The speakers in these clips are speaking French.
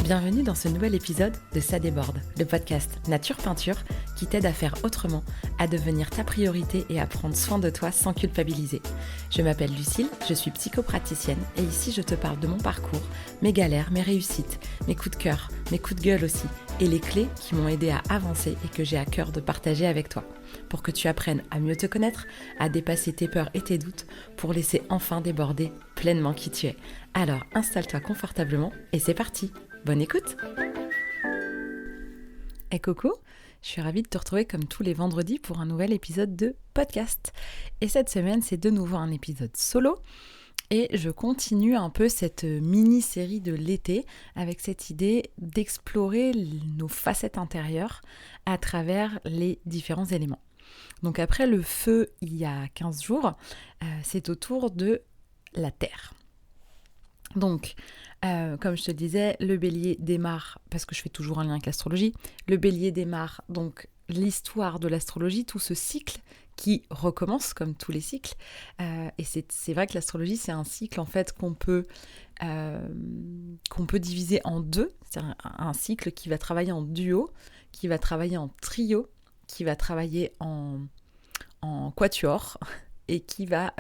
Bienvenue dans ce nouvel épisode de Ça déborde, le podcast Nature Peinture qui t'aide à faire autrement, à devenir ta priorité et à prendre soin de toi sans culpabiliser. Je m'appelle Lucille, je suis psychopraticienne et ici je te parle de mon parcours, mes galères, mes réussites, mes coups de cœur, mes coups de gueule aussi et les clés qui m'ont aidé à avancer et que j'ai à cœur de partager avec toi. Pour que tu apprennes à mieux te connaître, à dépasser tes peurs et tes doutes, pour laisser enfin déborder pleinement qui tu es. Alors installe-toi confortablement et c'est parti. Bonne écoute! Hey coucou, je suis ravie de te retrouver comme tous les vendredis pour un nouvel épisode de podcast. Et cette semaine, c'est de nouveau un épisode solo. Et je continue un peu cette mini-série de l'été avec cette idée d'explorer nos facettes intérieures à travers les différents éléments. Donc après le feu, il y a 15 jours, c'est au tour de la terre. Donc, comme je te disais, le bélier démarre, parce que je fais toujours un lien avec l'astrologie, le bélier démarre donc l'histoire de l'astrologie, tout ce cycle qui recommence comme tous les cycles. Et c'est vrai que l'astrologie, c'est un cycle en fait qu'on peut diviser en deux. C'est un cycle qui va travailler en duo, qui va travailler en trio, qui va travailler en quatuor et qui va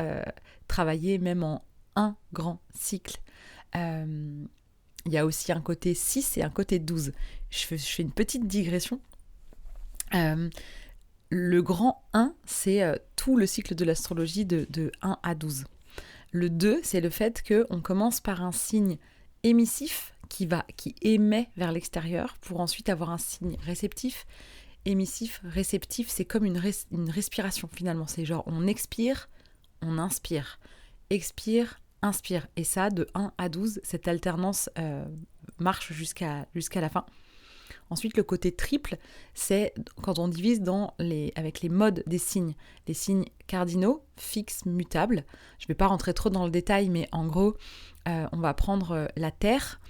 travailler même en un grand cycle. Il y a aussi un côté 6 et un côté 12. Je fais une petite digression. Le grand 1, c'est tout le cycle de l'astrologie de 1 à 12. Le 2, c'est le fait qu'on commence par un signe émissif qui émet vers l'extérieur pour ensuite avoir un signe réceptif. Émissif, réceptif, c'est comme une respiration finalement. C'est genre on expire, on inspire. Expire, inspire. Et ça, de 1 à 12, cette alternance marche jusqu'à la fin. Ensuite, le côté triple, c'est quand on divise avec les modes des signes. Les signes cardinaux, fixes, mutables. Je ne vais pas rentrer trop dans le détail, mais en gros, on va prendre la terre.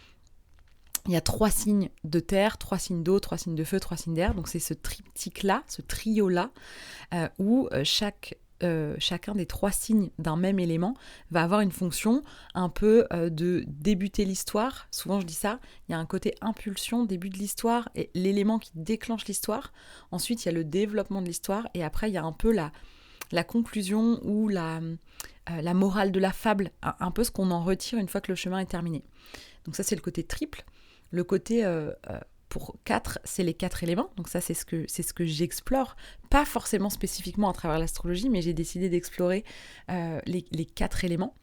Il y a 3 signes de terre, 3 signes d'eau, 3 signes de feu, 3 signes d'air. Donc c'est ce triptyque-là, ce trio-là, où chacun des 3 signes d'un même élément va avoir une fonction un peu de débuter l'histoire. Souvent je dis ça, il y a un côté impulsion, début de l'histoire, et l'élément qui déclenche l'histoire. Ensuite il y a le développement de l'histoire, et après il y a un peu la conclusion ou la morale de la fable, un peu ce qu'on en retire une fois que le chemin est terminé. Donc ça c'est le côté triple. Le côté pour 4, c'est les 4 éléments. Donc ça, c'est ce que j'explore. Pas forcément spécifiquement à travers l'astrologie, mais j'ai décidé d'explorer les 4 éléments.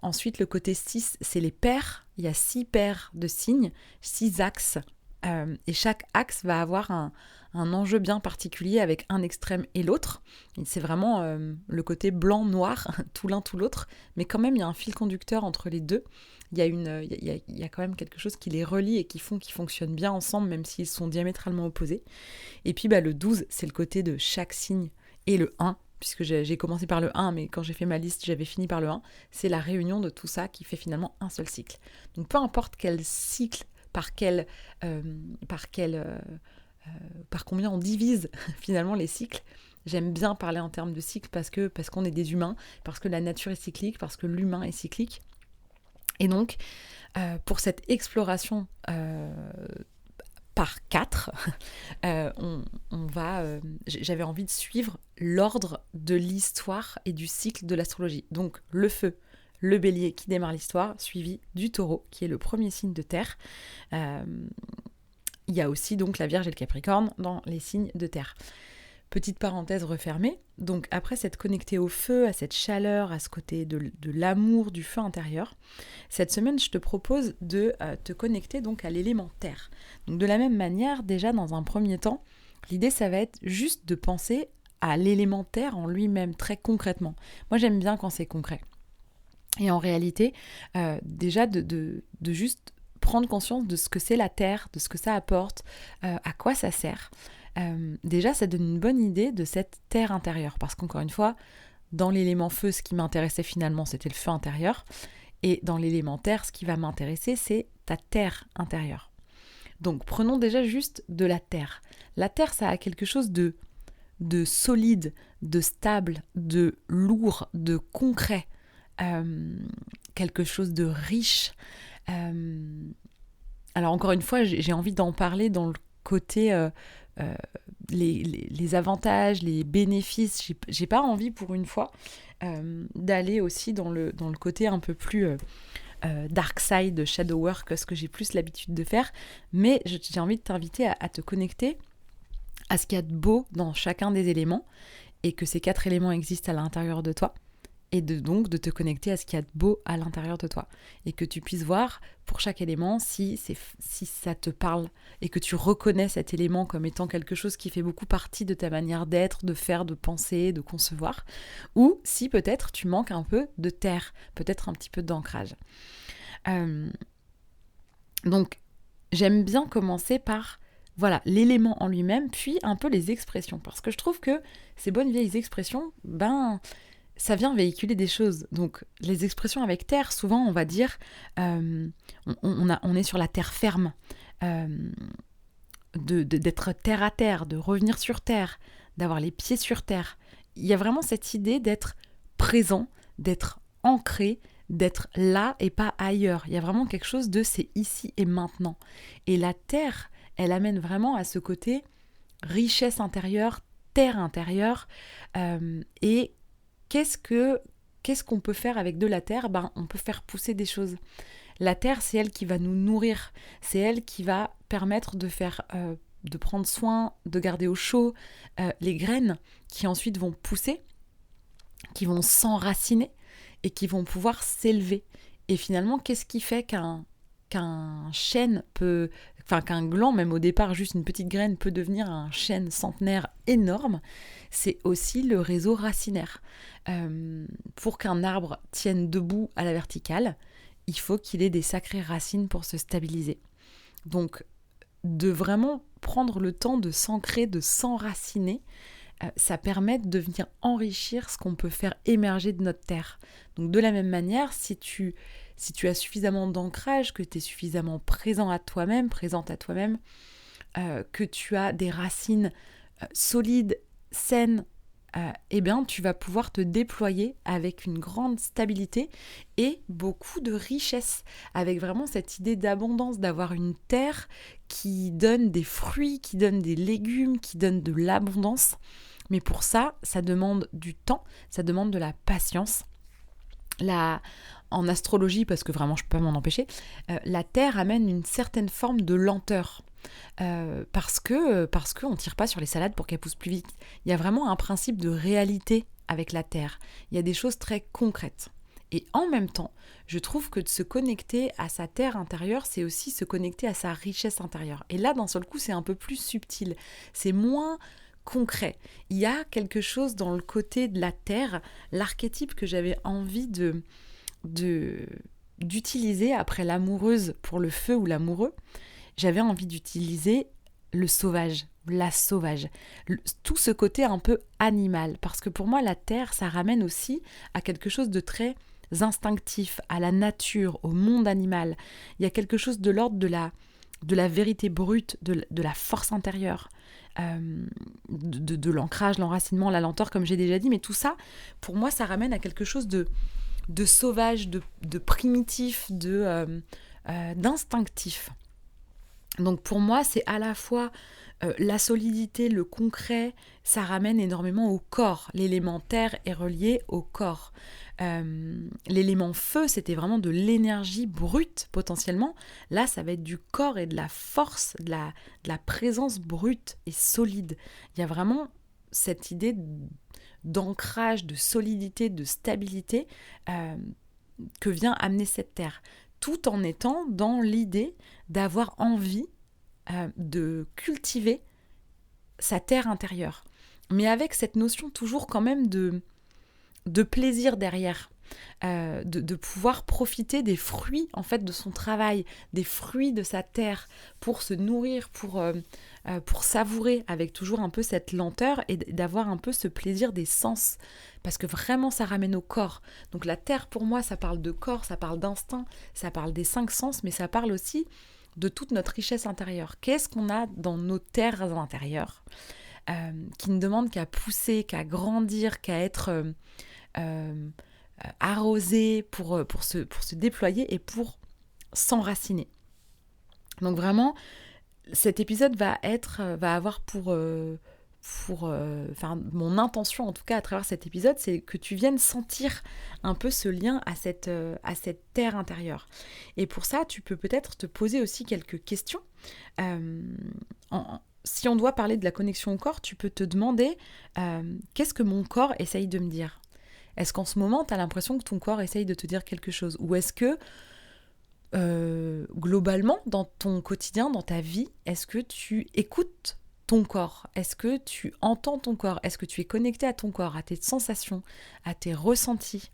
Ensuite, le côté 6, c'est les paires. Il y a 6 paires de signes, 6 axes. Et chaque axe va avoir un enjeu bien particulier avec un extrême et l'autre. Et c'est vraiment le côté blanc-noir, tout l'un, tout l'autre. Mais quand même, il y a un fil conducteur entre les deux. Il y a quand même quelque chose qui les relie et qui font qu'ils fonctionnent bien ensemble, même s'ils sont diamétralement opposés. Et puis le 12, c'est le côté de chaque signe. Et le 1, puisque j'ai commencé par le 1, mais quand j'ai fait ma liste, j'avais fini par le 1. C'est la réunion de tout ça qui fait finalement un seul cycle. Donc peu importe quel cycle, par combien on divise finalement les cycles. J'aime bien parler en termes de cycle parce qu'on est des humains, parce que la nature est cyclique, parce que l'humain est cyclique. Et donc, pour cette exploration par 4, j'avais envie de suivre l'ordre de l'histoire et du cycle de l'astrologie. Donc, le feu, le bélier qui démarre l'histoire, suivi du taureau, qui est le premier signe de terre. Il y a aussi donc la Vierge et le Capricorne dans les signes de terre. Petite parenthèse refermée, donc après s'être connecté au feu, à cette chaleur, à ce côté de l'amour du feu intérieur, cette semaine je te propose de te connecter donc à l'élément terre. Donc de la même manière, déjà dans un premier temps, l'idée ça va être juste de penser à l'élément terre en lui-même très concrètement. Moi j'aime bien quand c'est concret. Et en réalité, déjà de juste prendre conscience de ce que c'est la terre, de ce que ça apporte, à quoi ça sert. Déjà, ça donne une bonne idée de cette terre intérieure. Parce qu'encore une fois, dans l'élément feu, ce qui m'intéressait finalement, c'était le feu intérieur. Et dans l'élément terre, ce qui va m'intéresser, c'est ta terre intérieure. Donc, prenons déjà juste de la terre. La terre, ça a quelque chose de solide, de stable, de lourd, de concret. Quelque chose de riche. Alors encore une fois, j'ai envie d'en parler dans le côté euh, les avantages, les bénéfices. J'ai pas envie pour une fois d'aller aussi dans le côté un peu plus dark side, shadow work, ce que j'ai plus l'habitude de faire. Mais j'ai envie de t'inviter à te connecter à ce qu'il y a de beau dans chacun des éléments et que ces 4 éléments existent à l'intérieur de toi. Et donc de te connecter à ce qu'il y a de beau à l'intérieur de toi. Et que tu puisses voir pour chaque élément si ça te parle et que tu reconnais cet élément comme étant quelque chose qui fait beaucoup partie de ta manière d'être, de faire, de penser, de concevoir. Ou si peut-être tu manques un peu de terre, peut-être un petit peu d'ancrage. Donc j'aime bien commencer par l'élément en lui-même, puis un peu les expressions. Parce que je trouve que ces bonnes vieilles expressions, ça vient véhiculer des choses. Donc, les expressions avec terre, souvent, on va dire, on est sur la terre ferme, d'être terre à terre, de revenir sur terre, d'avoir les pieds sur terre. Il y a vraiment cette idée d'être présent, d'être ancré, d'être là et pas ailleurs. Il y a vraiment quelque chose de c'est ici et maintenant. Et la terre, elle amène vraiment à ce côté richesse intérieure, terre intérieure, et qu'est-ce qu'on peut faire avec de la terre ? On peut faire pousser des choses. La terre, c'est elle qui va nous nourrir. C'est elle qui va permettre de prendre soin, de garder au chaud les graines qui ensuite vont pousser, qui vont s'enraciner et qui vont pouvoir s'élever. Et finalement, qu'est-ce qui fait qu'un chêne peut... qu'un gland, même au départ, juste une petite graine, peut devenir un chêne centenaire énorme, c'est aussi le réseau racinaire. Pour qu'un arbre tienne debout à la verticale, il faut qu'il ait des sacrées racines pour se stabiliser. Donc, de vraiment prendre le temps de s'ancrer, de s'enraciner, ça permet de venir enrichir ce qu'on peut faire émerger de notre terre. Donc, de la même manière, si tu as suffisamment d'ancrage, que tu es suffisamment présente à toi-même, que tu as des racines solides, saines, tu vas pouvoir te déployer avec une grande stabilité et beaucoup de richesse, avec vraiment cette idée d'abondance, d'avoir une terre qui donne des fruits, qui donne des légumes, qui donne de l'abondance. Mais pour ça, ça demande du temps, ça demande de la patience. En astrologie, parce que vraiment je peux pas m'en empêcher, la Terre amène une certaine forme de lenteur. Parce qu'on tire pas sur les salades pour qu'elles poussent plus vite. Il y a vraiment un principe de réalité avec la Terre. Il y a des choses très concrètes. Et en même temps, je trouve que de se connecter à sa terre intérieure, c'est aussi se connecter à sa richesse intérieure. Et là, d'un seul coup, c'est un peu plus subtil. C'est moins concret. Il y a quelque chose dans le côté de la terre, l'archétype que j'avais envie d'utiliser après l'amoureuse pour le feu ou l'amoureux. J'avais envie d'utiliser le sauvage, la sauvage. Tout ce côté un peu animal. Parce que pour moi, la terre, ça ramène aussi à quelque chose de très instinctif, à la nature, au monde animal. Il y a quelque chose de l'ordre de la vérité brute, de la force intérieure, de l'ancrage, l'enracinement, la lenteur, comme j'ai déjà dit. Mais tout ça, pour moi, ça ramène à quelque chose de sauvage, de primitif, d'instinctif. Donc pour moi, c'est à la fois la solidité, le concret, ça ramène énormément au corps. L'élément terre est relié au corps. L'élément feu, c'était vraiment de l'énergie brute potentiellement. Là, ça va être du corps et de la force, de la présence brute et solide. Il y a vraiment cette idée d'ancrage, de solidité, de stabilité que vient amener cette terre, tout en étant dans l'idée d'avoir envie de cultiver sa terre intérieure. Mais avec cette notion toujours quand même de plaisir derrière, de pouvoir profiter des fruits en fait de son travail, des fruits de sa terre, pour se nourrir, pour savourer avec toujours un peu cette lenteur et d'avoir un peu ce plaisir des sens, parce que vraiment ça ramène au corps. Donc la terre pour moi ça parle de corps, ça parle d'instinct, ça parle des 5 sens, mais ça parle aussi de toute notre richesse intérieure. Qu'est-ce qu'on a dans nos terres intérieures qui ne demandent qu'à pousser, qu'à grandir, qu'à être arrosé pour se déployer et pour s'enraciner. Donc vraiment, cet épisode va avoir mon intention en tout cas à travers cet épisode, c'est que tu viennes sentir un peu ce lien à cette terre intérieure. Et pour ça, tu peux peut-être te poser aussi quelques questions. Si on doit parler de la connexion au corps, tu peux te demander qu'est-ce que mon corps essaye de me dire ? Est-ce qu'en ce moment, tu as l'impression que ton corps essaye de te dire quelque chose ? Ou est-ce que globalement, dans ton quotidien, dans ta vie, est-ce que tu écoutes ton corps ? Est-ce que tu entends ton corps ? Est-ce que tu es connecté à ton corps, à tes sensations, à tes ressentis ?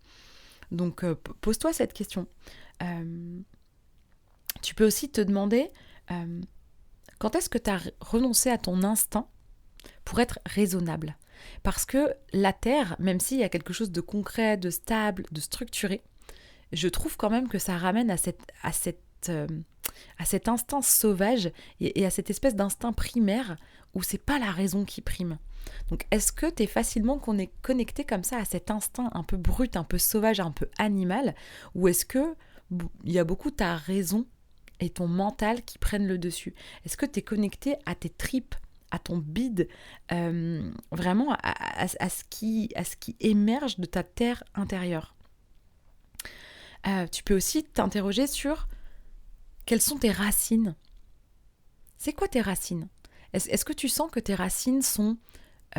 Donc, pose-toi cette question. Tu peux aussi te demander quand est-ce que tu as renoncé à ton instinct pour être raisonnable ? Parce que la Terre, même s'il y a quelque chose de concret, de stable, de structuré, je trouve quand même que ça ramène à cet instinct sauvage et à cette espèce d'instinct primaire où c'est pas la raison qui prime. Donc est-ce que tu es facilement connecté comme ça à cet instinct un peu brut, un peu sauvage, un peu animal, ou est-ce que il y a beaucoup ta raison et ton mental qui prennent le dessus ? Est-ce que tu es connecté à tes tripes, à ton bide, vraiment à ce qui émerge de ta terre intérieure ? Tu peux aussi t'interroger sur quelles sont tes racines. C'est quoi tes racines ? Est-ce que tu sens que tes racines sont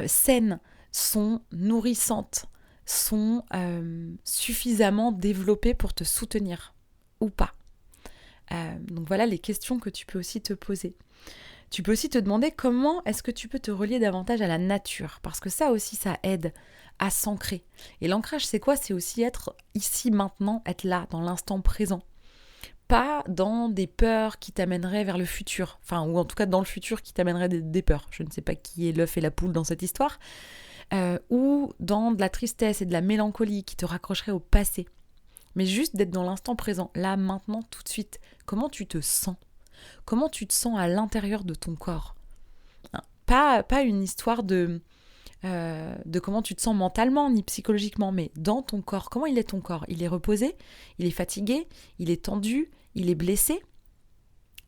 saines, sont nourrissantes, sont suffisamment développées pour te soutenir ou pas ? Donc voilà les questions que tu peux aussi te poser. Tu peux aussi te demander comment est-ce que tu peux te relier davantage à la nature, parce que ça aussi, ça aide à s'ancrer. Et l'ancrage, c'est quoi ? C'est aussi être ici, maintenant, être là, dans l'instant présent. Pas dans des peurs qui t'amèneraient vers le futur, enfin, ou en tout cas dans le futur qui t'amèneraient des peurs. Je ne sais pas qui est l'œuf et la poule dans cette histoire. Ou dans de la tristesse et de la mélancolie qui te raccrocherait au passé. Mais juste d'être dans l'instant présent, là, maintenant, tout de suite. Comment tu te sens ? Comment tu te sens à l'intérieur de ton corps ? Pas une histoire de comment tu te sens mentalement ni psychologiquement, mais dans ton corps. Comment il est ton corps ? Il est reposé ? Il est fatigué ? Il est tendu ? Il est blessé ?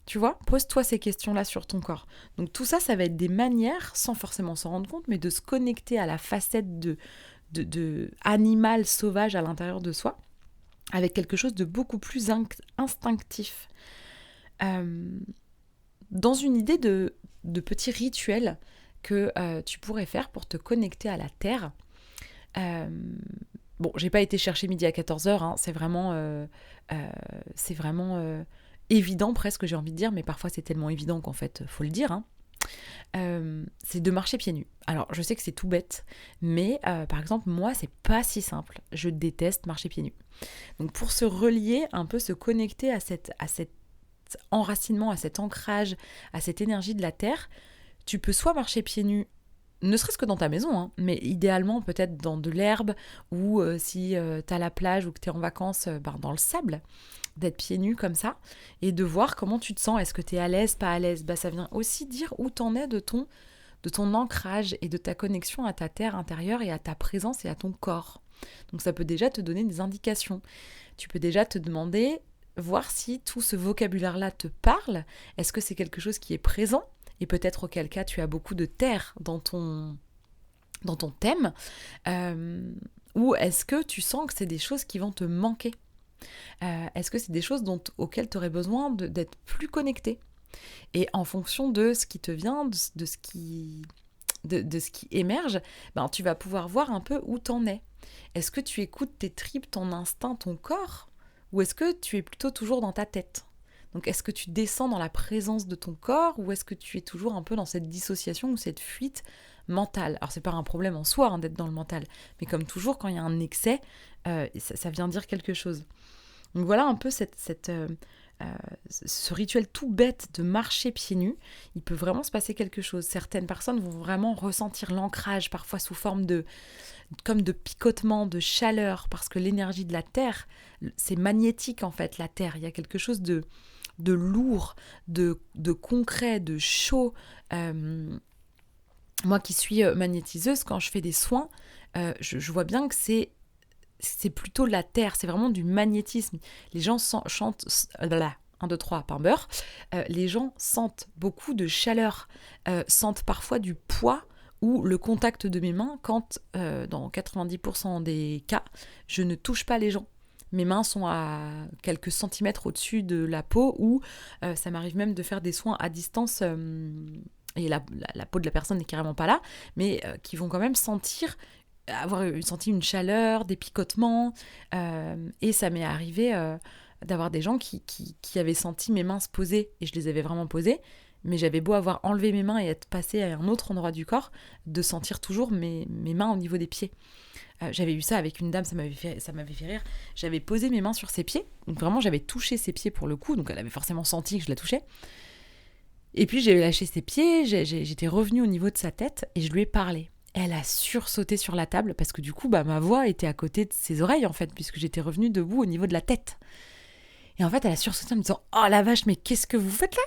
Tu vois ? Pose-toi ces questions-là sur ton corps. Donc tout ça, ça va être des manières, sans forcément s'en rendre compte, mais de se connecter à la facette de animal sauvage à l'intérieur de soi, avec quelque chose de beaucoup plus instinctif. Dans une idée de petits rituels que tu pourrais faire pour te connecter à la Terre. Bon, j'ai pas été chercher midi à 14h, hein, c'est vraiment évident presque, j'ai envie de dire, mais parfois c'est tellement évident qu'en fait, faut le dire. Hein. C'est de marcher pieds nus. Alors, je sais que c'est tout bête, mais par exemple, moi, c'est pas si simple. Je déteste marcher pieds nus. Donc, pour se relier, un peu se connecter à cet enracinement, à cet ancrage, à cette énergie de la terre, tu peux soit marcher pieds nus, ne serait-ce que dans ta maison, hein, mais idéalement peut-être dans de l'herbe, ou si t'as la plage ou que t'es en vacances, dans le sable, d'être pieds nus comme ça, et de voir comment tu te sens. Est-ce que t'es à l'aise, pas à l'aise ? Ça vient aussi dire où t'en es de ton ancrage et de ta connexion à ta terre intérieure et à ta présence et à ton corps. Donc ça peut déjà te donner des indications. Tu peux déjà te demander, voir si tout ce vocabulaire-là te parle. Est-ce que c'est quelque chose qui est présent ? Et peut-être auquel cas tu as beaucoup de terre dans ton thème. Ou est-ce que tu sens que c'est des choses qui vont te manquer ? Est-ce que c'est des choses auxquelles tu aurais besoin d'être plus connecté ? Et en fonction de ce qui te vient, de ce qui émerge, tu vas pouvoir voir un peu où t'en es. Est-ce que tu écoutes tes tripes, ton instinct, ton corps ? Ou est-ce que tu es plutôt toujours dans ta tête ? Donc est-ce que tu descends dans la présence de ton corps ou est-ce que tu es toujours un peu dans cette dissociation ou cette fuite mentale ? Alors c'est pas un problème en soi d'être dans le mental, mais comme toujours quand il y a un excès, ça vient dire quelque chose. Donc voilà un peu ce rituel tout bête de marcher pieds nus, il peut vraiment se passer quelque chose. Certaines personnes vont vraiment ressentir l'ancrage, parfois sous forme comme de picotement, de chaleur, parce que l'énergie de la terre, c'est magnétique en fait, la terre. Il y a quelque chose de lourd, de concret, de chaud. Moi qui suis magnétiseuse, quand je fais des soins, je vois bien que c'est plutôt la terre, c'est vraiment du magnétisme. Les gens 1, 2, 3, pain beurre, les gens sentent beaucoup de chaleur, sentent parfois du poids ou le contact de mes mains quand, dans 90% des cas, je ne touche pas les gens. Mes mains sont à quelques centimètres au-dessus de la peau ou ça m'arrive même de faire des soins à distance et la peau de la personne n'est carrément pas là, mais qui vont quand même avoir senti une chaleur, des picotements. Et ça m'est arrivé d'avoir des gens qui avaient senti mes mains se poser et je les avais vraiment posées. Mais j'avais beau avoir enlevé mes mains et être passée à un autre endroit du corps, de sentir toujours mes mains au niveau des pieds. J'avais eu ça avec une dame, ça m'avait fait rire. J'avais posé mes mains sur ses pieds, donc vraiment j'avais touché ses pieds pour le coup, donc elle avait forcément senti que je la touchais. Et puis j'ai lâché ses pieds, j'étais revenue au niveau de sa tête et je lui ai parlé. Elle a sursauté sur la table parce que du coup ma voix était à côté de ses oreilles en fait, puisque j'étais revenue debout au niveau de la tête. Et en fait elle a sursauté en me disant « Oh la vache, mais qu'est-ce que vous faites là ?»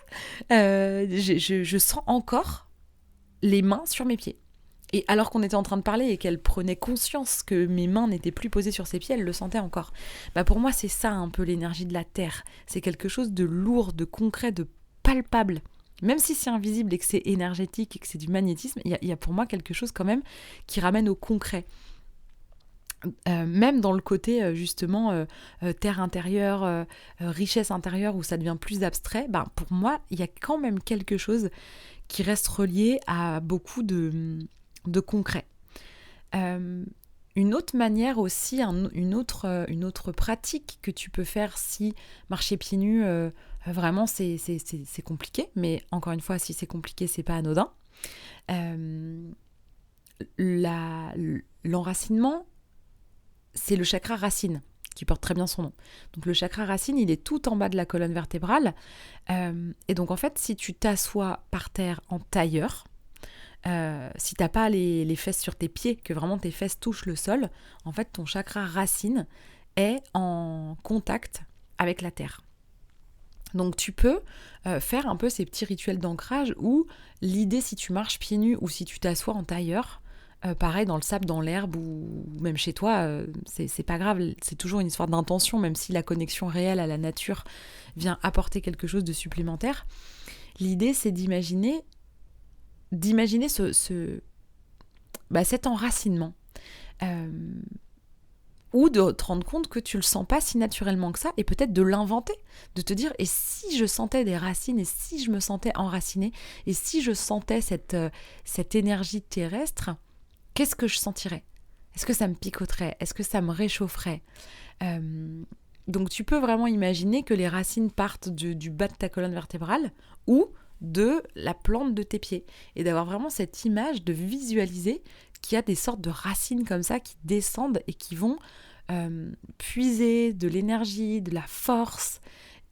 Je sens encore les mains sur mes pieds. Et alors qu'on était en train de parler et qu'elle prenait conscience que mes mains n'étaient plus posées sur ses pieds, elle le sentait encore. Pour moi, c'est ça un peu l'énergie de la Terre. C'est quelque chose de lourd, de concret, de palpable. Même si c'est invisible et que c'est énergétique et que c'est du magnétisme, il y a pour moi quelque chose quand même qui ramène au concret. Même dans le côté justement terre intérieure, richesse intérieure où ça devient plus abstrait, pour moi, il y a quand même quelque chose qui reste relié à beaucoup de concret. Une autre manière aussi, une autre pratique que tu peux faire si marcher pieds nus, vraiment c'est compliqué, mais encore une fois, si c'est compliqué, c'est pas anodin. L'enracinement, c'est le chakra racine qui porte très bien son nom. Donc le chakra racine, il est tout en bas de la colonne vertébrale. Et donc en fait, si tu t'assois par terre en tailleur, si t'as pas les fesses sur tes pieds, que vraiment tes fesses touchent le sol, en fait ton chakra racine est en contact avec la terre. Donc tu peux faire un peu ces petits rituels d'ancrage où l'idée, si tu marches pieds nus ou si tu t'assois en tailleur, pareil dans le sable, dans l'herbe ou même chez toi, c'est pas grave, c'est toujours une histoire d'intention, même si la connexion réelle à la nature vient apporter quelque chose de supplémentaire. L'idée, c'est d'imaginer cet enracinement ou de te rendre compte que tu le sens pas si naturellement que ça et peut-être de l'inventer, de te dire et si je sentais des racines et si je me sentais enracinée et si je sentais cette énergie terrestre, qu'est-ce que je sentirais ? Est-ce que ça me picoterait ? Est-ce que ça me réchaufferait ? Donc tu peux vraiment imaginer que les racines partent du bas de ta colonne vertébrale ou de la plante de tes pieds et d'avoir vraiment cette image de visualiser qu'il y a des sortes de racines comme ça qui descendent et qui vont puiser de l'énergie, de la force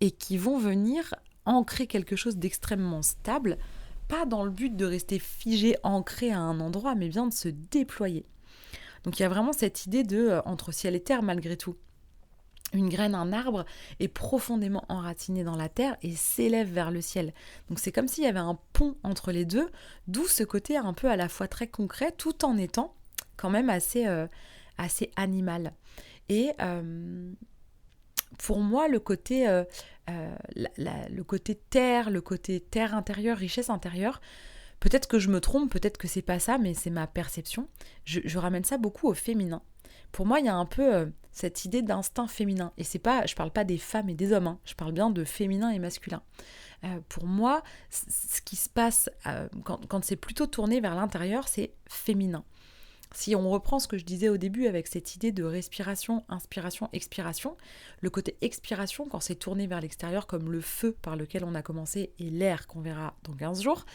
et qui vont venir ancrer quelque chose d'extrêmement stable, pas dans le but de rester figé, ancré à un endroit, mais bien de se déployer. Donc il y a vraiment cette idée de entre ciel et terre malgré tout. Une graine, un arbre, est profondément enraciné dans la terre et s'élève vers le ciel. Donc c'est comme s'il y avait un pont entre les deux, d'où ce côté un peu à la fois très concret, tout en étant quand même assez animal. Et pour moi, le côté terre, le côté terre intérieure, richesse intérieure, peut-être que je me trompe, peut-être que c'est pas ça, mais c'est ma perception. Je ramène ça beaucoup au féminin. Pour moi, il y a un peu cette idée d'instinct féminin. Et c'est pas, je parle pas des femmes et des hommes, hein, je parle bien de féminin et masculin. Pour moi, ce qui se passe quand c'est plutôt tourné vers l'intérieur, c'est féminin. Si on reprend ce que je disais au début avec cette idée de respiration, inspiration, expiration, le côté expiration, quand c'est tourné vers l'extérieur comme le feu par lequel on a commencé et l'air qu'on verra dans 15 jours,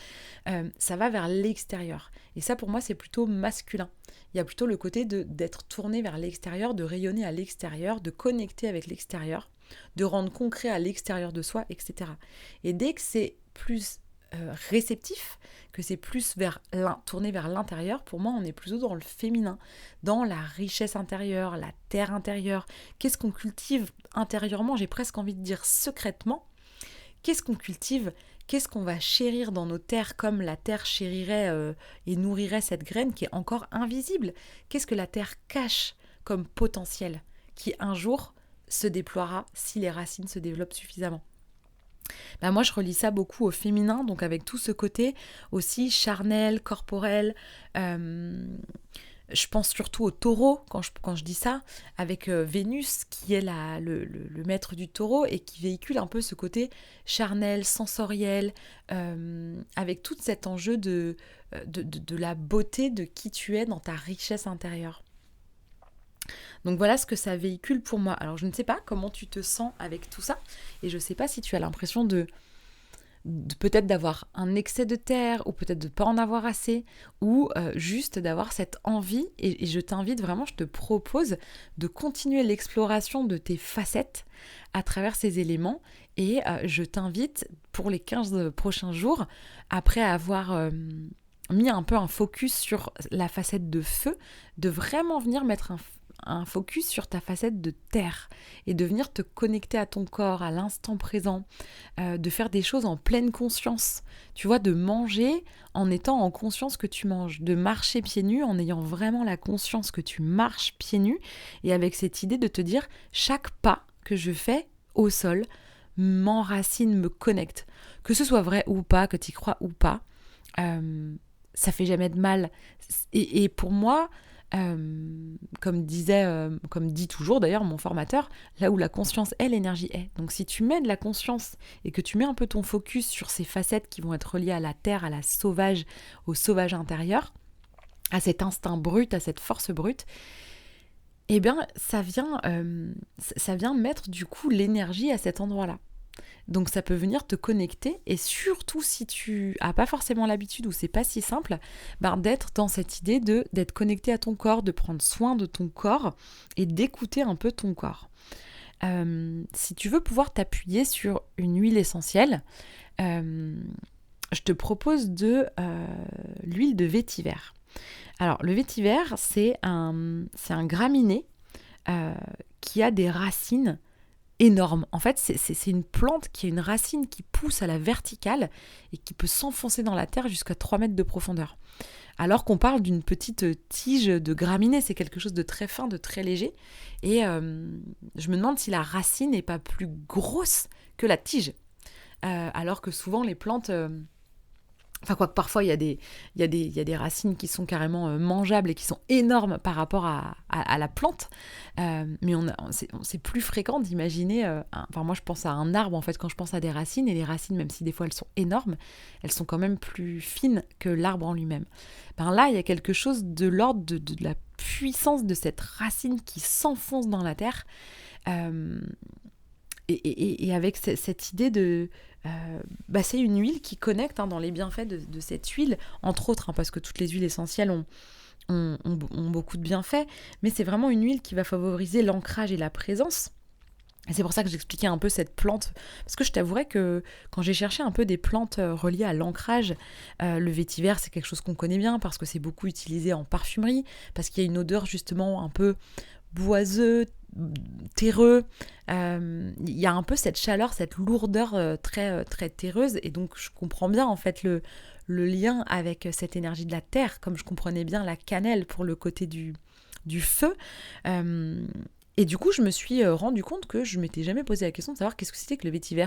ça va vers l'extérieur. Et ça, pour moi, c'est plutôt masculin. Il y a plutôt le côté d'être tourné vers l'extérieur, de rayonner à l'extérieur, de connecter avec l'extérieur, de rendre concret à l'extérieur de soi, etc. Et dès que c'est plus réceptif, que c'est plus tourné vers l'intérieur, pour moi on est plutôt dans le féminin, dans la richesse intérieure, la terre intérieure. Qu'est-ce qu'on cultive intérieurement, j'ai presque envie de dire secrètement. Qu'est-ce qu'on cultive, qu'est-ce qu'on va chérir dans nos terres comme la terre chérirait et nourrirait cette graine qui est encore invisible. Qu'est-ce que la terre cache comme potentiel qui un jour se déploiera si les racines se développent suffisamment. Moi, je relie ça beaucoup au féminin, donc avec tout ce côté aussi charnel, corporel. euh, je pense surtout au taureau quand je dis ça, avec Vénus qui est le maître du taureau et qui véhicule un peu ce côté charnel, sensoriel, avec tout cet enjeu de la beauté de qui tu es dans ta richesse intérieure. Donc voilà ce que ça véhicule pour moi. Alors je ne sais pas comment tu te sens avec tout ça, et je ne sais pas si tu as l'impression de peut-être d'avoir un excès de terre, ou peut-être de ne pas en avoir assez, ou juste d'avoir cette envie, et je t'invite vraiment, je te propose de continuer l'exploration de tes facettes à travers ces éléments, et je t'invite pour les 15 prochains jours, après avoir mis un peu un focus sur la facette de feu, de vraiment venir mettre un focus sur ta facette de terre et de venir te connecter à ton corps, à l'instant présent, de faire des choses en pleine conscience, tu vois, de manger en étant en conscience que tu manges, de marcher pieds nus en ayant vraiment la conscience que tu marches pieds nus, et avec cette idée de te dire chaque pas que je fais au sol m'enracine, me connecte, que ce soit vrai ou pas, que tu y crois ou pas, ça fait jamais de mal. Et pour moi, comme dit toujours d'ailleurs mon formateur, là où la conscience est, l'énergie est. Donc si tu mets de la conscience et que tu mets un peu ton focus sur ces facettes qui vont être reliées à la terre, à la sauvage, au sauvage intérieur, à cet instinct brut, à cette force brute, eh bien ça vient mettre du coup l'énergie à cet endroit-là. Donc ça peut venir te connecter, et surtout si tu n'as pas forcément l'habitude ou c'est pas si simple, d'être dans cette idée d'être connecté à ton corps, de prendre soin de ton corps et d'écouter un peu ton corps. Si tu veux pouvoir t'appuyer sur une huile essentielle, je te propose l'huile de vétiver. Alors le vétiver, c'est un graminé qui a des racines énorme. En fait, c'est une plante qui a une racine qui pousse à la verticale et qui peut s'enfoncer dans la terre jusqu'à 3 mètres de profondeur. Alors qu'on parle d'une petite tige de graminée, c'est quelque chose de très fin, de très léger. Et je me demande si la racine n'est pas plus grosse que la tige. Alors que souvent les plantes... Enfin, quoique parfois, il y a des racines qui sont carrément mangeables et qui sont énormes par rapport à la plante. Mais c'est plus fréquent d'imaginer... enfin, moi, je pense à un arbre, en fait, quand je pense à des racines. Et les racines, même si des fois elles sont énormes, elles sont quand même plus fines que l'arbre en lui-même. Là, il y a quelque chose de l'ordre de la puissance de cette racine qui s'enfonce dans la terre. Et avec cette idée de... c'est une huile qui connecte dans les bienfaits de cette huile, entre autres, parce que toutes les huiles essentielles ont beaucoup de bienfaits, mais c'est vraiment une huile qui va favoriser l'ancrage et la présence. Et c'est pour ça que j'expliquais un peu cette plante, parce que je t'avouerais que quand j'ai cherché un peu des plantes reliées à l'ancrage, le vétiver, c'est quelque chose qu'on connaît bien, parce que c'est beaucoup utilisé en parfumerie, parce qu'il y a une odeur justement un peu boiseux, terreux, il y a un peu cette chaleur, cette lourdeur très, très terreuse, et donc je comprends bien en fait le lien avec cette énergie de la terre, comme je comprenais bien la cannelle pour le côté du feu. Et du coup, je me suis rendu compte que je m'étais jamais posé la question de savoir qu'est-ce que c'était que le vétiver.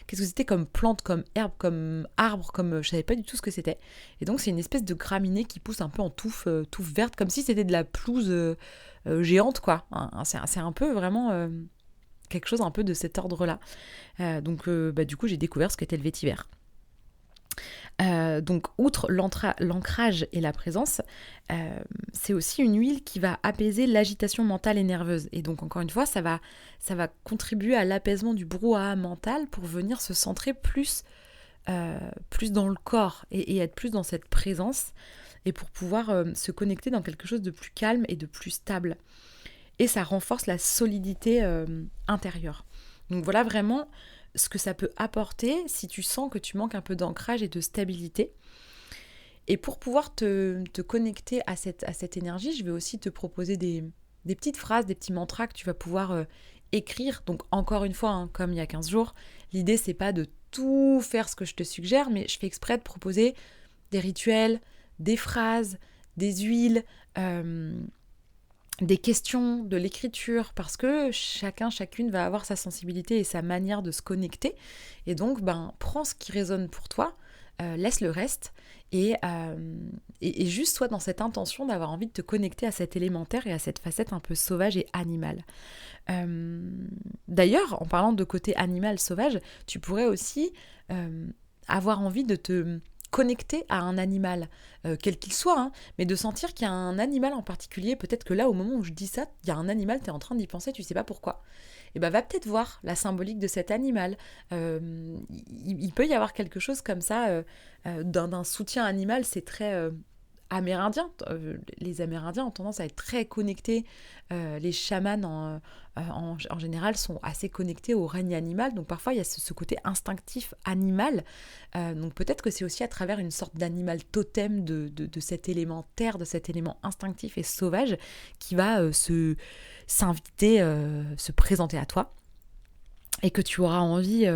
Qu'est-ce que c'était comme plante, comme herbe, comme arbre, je savais pas du tout ce que c'était. Et donc, c'est une espèce de graminée qui pousse un peu en touffe verte, comme si c'était de la pelouse géante, quoi. C'est un peu vraiment quelque chose un peu de cet ordre-là. Donc, du coup, j'ai découvert ce qu'était le vétiver. Donc, outre l'ancrage et la présence, c'est aussi une huile qui va apaiser l'agitation mentale et nerveuse. Et donc, encore une fois, ça va contribuer à l'apaisement du brouhaha mental pour venir se centrer plus dans le corps et être plus dans cette présence, et pour pouvoir se connecter dans quelque chose de plus calme et de plus stable. Et ça renforce la solidité intérieure. Donc voilà vraiment ce que ça peut apporter si tu sens que tu manques un peu d'ancrage et de stabilité. Et pour pouvoir te connecter à cette énergie, je vais aussi te proposer des petites phrases, des petits mantras que tu vas pouvoir écrire. Donc encore une fois, comme il y a 15 jours, l'idée c'est pas de tout faire ce que je te suggère, mais je fais exprès de proposer des rituels, des phrases, des huiles, des questions, de l'écriture, parce que chacune va avoir sa sensibilité et sa manière de se connecter. Et donc, prends ce qui résonne pour toi, laisse le reste, et juste sois dans cette intention d'avoir envie de te connecter à cet élémentaire et à cette facette un peu sauvage et animale. D'ailleurs, en parlant de côté animal sauvage, tu pourrais aussi avoir envie de te connecter à un animal, quel qu'il soit, hein, mais de sentir qu'il y a un animal en particulier. Peut-être que là, au moment où je dis ça, il y a un animal, tu es en train d'y penser, tu sais pas pourquoi. Et va peut-être voir la symbolique de cet animal. Il peut y avoir quelque chose comme ça, d'un soutien animal, c'est très amérindien. Les Amérindiens ont tendance à être très connectés. Les chamans, en général, sont assez connectés au règne animal. Donc parfois, il y a ce côté instinctif animal. Donc peut-être que c'est aussi à travers une sorte d'animal totem de cet élément terre, de cet élément instinctif et sauvage qui va s'inviter, se présenter à toi. Et que tu auras envie,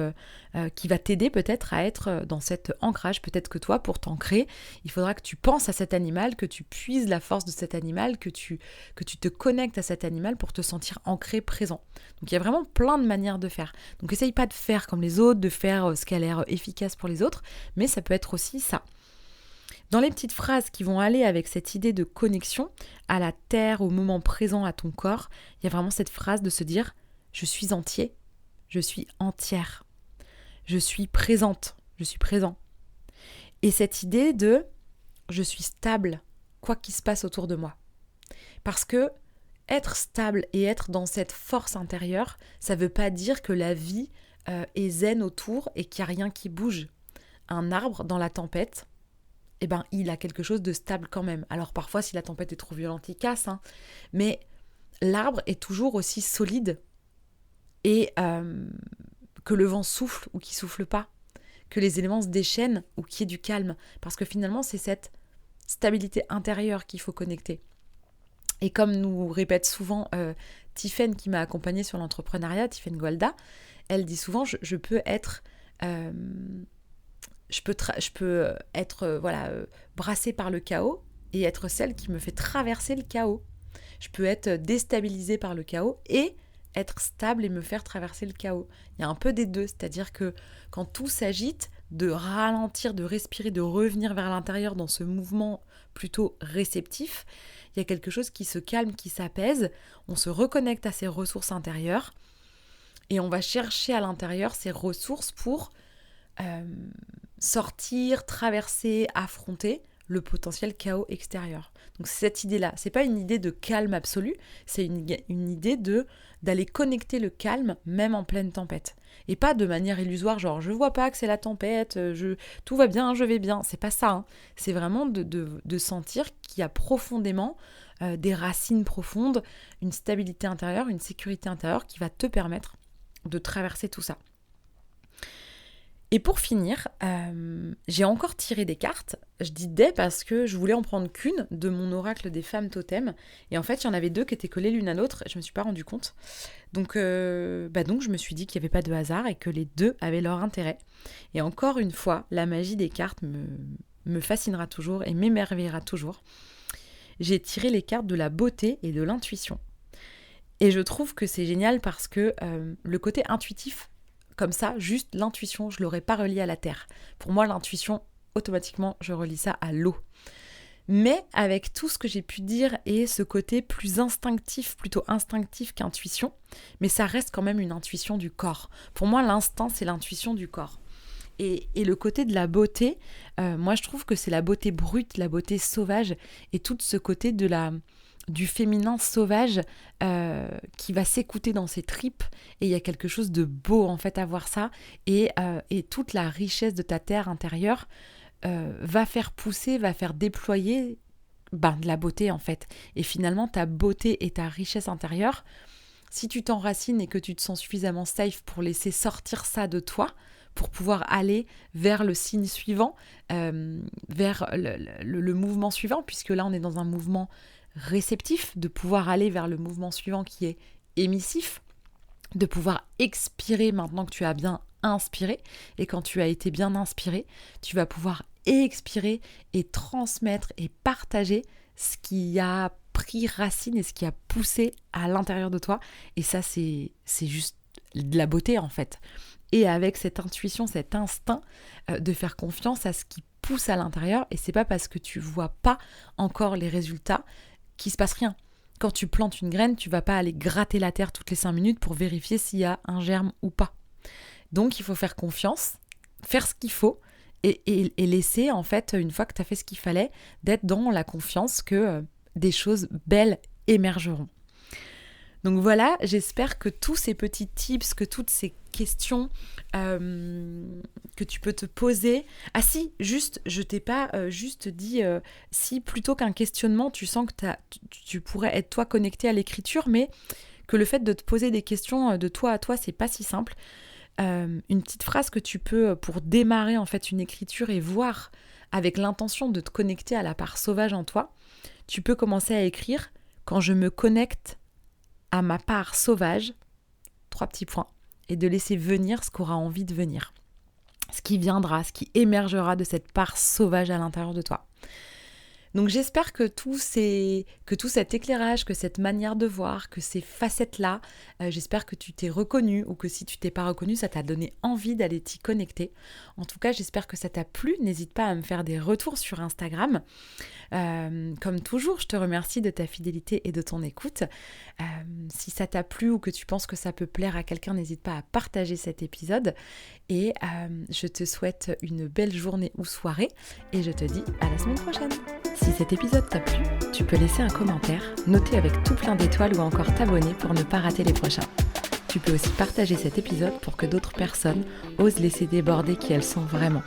qui va t'aider peut-être à être dans cet ancrage. Peut-être que toi, pour t'ancrer, il faudra que tu penses à cet animal, que tu puises la force de cet animal, que tu te connectes à cet animal pour te sentir ancré, présent. Donc il y a vraiment plein de manières de faire. Donc essaye pas de faire comme les autres, de faire ce qui a l'air efficace pour les autres, mais ça peut être aussi ça. Dans les petites phrases qui vont aller avec cette idée de connexion à la terre, au moment présent, à ton corps, il y a vraiment cette phrase de se dire « je suis entier ». Je suis entière, je suis présente, je suis présent. Et cette idée de je suis stable, quoi qu'il se passe autour de moi. Parce que être stable et être dans cette force intérieure, ça ne veut pas dire que la vie est zen autour et qu'il n'y a rien qui bouge. Un arbre dans la tempête, il a quelque chose de stable quand même. Alors parfois, si la tempête est trop violente, il casse, hein. Mais l'arbre est toujours aussi solide et que le vent souffle ou qu'il souffle pas, que les éléments se déchaînent ou qu'il y ait du calme, parce que finalement c'est cette stabilité intérieure qu'il faut connecter. Et comme nous répète souvent Tiffaine qui m'a accompagnée sur l'entrepreneuriat, Tiffaine Gualda, elle dit souvent je peux être brassée par le chaos et être celle qui me fait traverser le chaos. Je peux être déstabilisée par le chaos et être stable et me faire traverser le chaos. Il y a un peu des deux, c'est-à-dire que quand tout s'agite, de ralentir, de respirer, de revenir vers l'intérieur dans ce mouvement plutôt réceptif, il y a quelque chose qui se calme, qui s'apaise, on se reconnecte à ses ressources intérieures et on va chercher à l'intérieur ces ressources pour sortir, traverser, affronter le potentiel chaos extérieur. Donc c'est cette idée-là. C'est pas une idée de calme absolu, c'est une idée d'aller connecter le calme même en pleine tempête. Et pas de manière illusoire, genre je vois pas que c'est la tempête, tout va bien, je vais bien. C'est pas ça. Hein. C'est vraiment de sentir qu'il y a profondément des racines profondes, une stabilité intérieure, une sécurité intérieure qui va te permettre de traverser tout ça. Et pour finir, j'ai encore tiré des cartes. Je dis des parce que je voulais en prendre qu'une de mon oracle des femmes totems. Et en fait, il y en avait deux qui étaient collées l'une à l'autre. Je ne me suis pas rendu compte. Donc je me suis dit qu'il n'y avait pas de hasard et que les deux avaient leur intérêt. Et encore une fois, la magie des cartes me fascinera toujours et m'émerveillera toujours. J'ai tiré les cartes de la beauté et de l'intuition. Et je trouve que c'est génial parce que le côté intuitif, comme ça, juste l'intuition, je ne l'aurais pas relié à la terre. Pour moi, l'intuition, automatiquement, je relie ça à l'eau. Mais avec tout ce que j'ai pu dire et ce côté plus instinctif, plutôt instinctif qu'intuition, mais ça reste quand même une intuition du corps. Pour moi, l'instinct, c'est l'intuition du corps. Et le côté de la beauté, moi, je trouve que c'est la beauté brute, la beauté sauvage, et tout ce côté du féminin sauvage qui va s'écouter dans ses tripes, et il y a quelque chose de beau en fait à voir ça, et toute la richesse de ta terre intérieure va faire pousser, va faire déployer de la beauté en fait. Et finalement ta beauté et ta richesse intérieure, si tu t'enracines et que tu te sens suffisamment safe pour laisser sortir ça de toi, pour pouvoir aller vers le signe suivant, vers le mouvement suivant, puisque là on est dans un mouvement réceptif, de pouvoir aller vers le mouvement suivant qui est émissif, de pouvoir expirer maintenant que tu as bien inspiré, et quand tu as été bien inspiré, tu vas pouvoir expirer et transmettre et partager ce qui a pris racine et ce qui a poussé à l'intérieur de toi. Et ça, c'est juste de la beauté en fait. Et avec cette intuition, cet instinct de faire confiance à ce qui pousse à l'intérieur. Et c'est pas parce que tu vois pas encore les résultats qu'il se passe rien. Quand tu plantes une graine, tu vas pas aller gratter la terre toutes les 5 minutes pour vérifier s'il y a un germe ou pas. Donc il faut faire confiance, faire ce qu'il faut et laisser en fait, une fois que tu as fait ce qu'il fallait, d'être dans la confiance que des choses belles émergeront. Donc voilà, j'espère que tous ces petits tips, que toutes ces questions que tu peux te poser... Ah si, juste, je t'ai pas juste dit si plutôt qu'un questionnement, tu sens que tu pourrais être toi connecté à l'écriture, mais que le fait de te poser des questions de toi à toi, c'est pas si simple. Une petite phrase que tu peux, pour démarrer en fait une écriture et voir avec l'intention de te connecter à la part sauvage en toi, tu peux commencer à écrire « Quand je me connecte à ma part sauvage », 3 petits points, et de laisser venir ce qu'aura envie de venir, ce qui viendra, ce qui émergera de cette part sauvage à l'intérieur de toi. Donc j'espère que tout cet éclairage, que cette manière de voir, que ces facettes-là, j'espère que tu t'es reconnu ou que si tu t'es pas reconnu, ça t'a donné envie d'aller t'y connecter. En tout cas, j'espère que ça t'a plu. N'hésite pas à me faire des retours sur Instagram. Comme toujours, je te remercie de ta fidélité et de ton écoute. Si ça t'a plu ou que tu penses que ça peut plaire à quelqu'un, n'hésite pas à partager cet épisode. Et je te souhaite une belle journée ou soirée et je te dis à la semaine prochaine. Si cet épisode t'a plu, tu peux laisser un commentaire, noter avec tout plein d'étoiles ou encore t'abonner pour ne pas rater les prochains. Tu peux aussi partager cet épisode pour que d'autres personnes osent laisser déborder qui elles sont vraiment.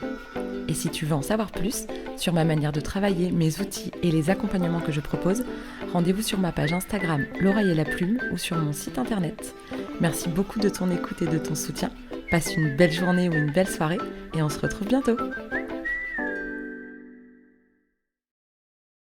Et si tu veux en savoir plus sur ma manière de travailler, mes outils et les accompagnements que je propose, rendez-vous sur ma page Instagram L'Oreille et la Plume ou sur mon site internet. Merci beaucoup de ton écoute et de ton soutien. Passe une belle journée ou une belle soirée et on se retrouve bientôt.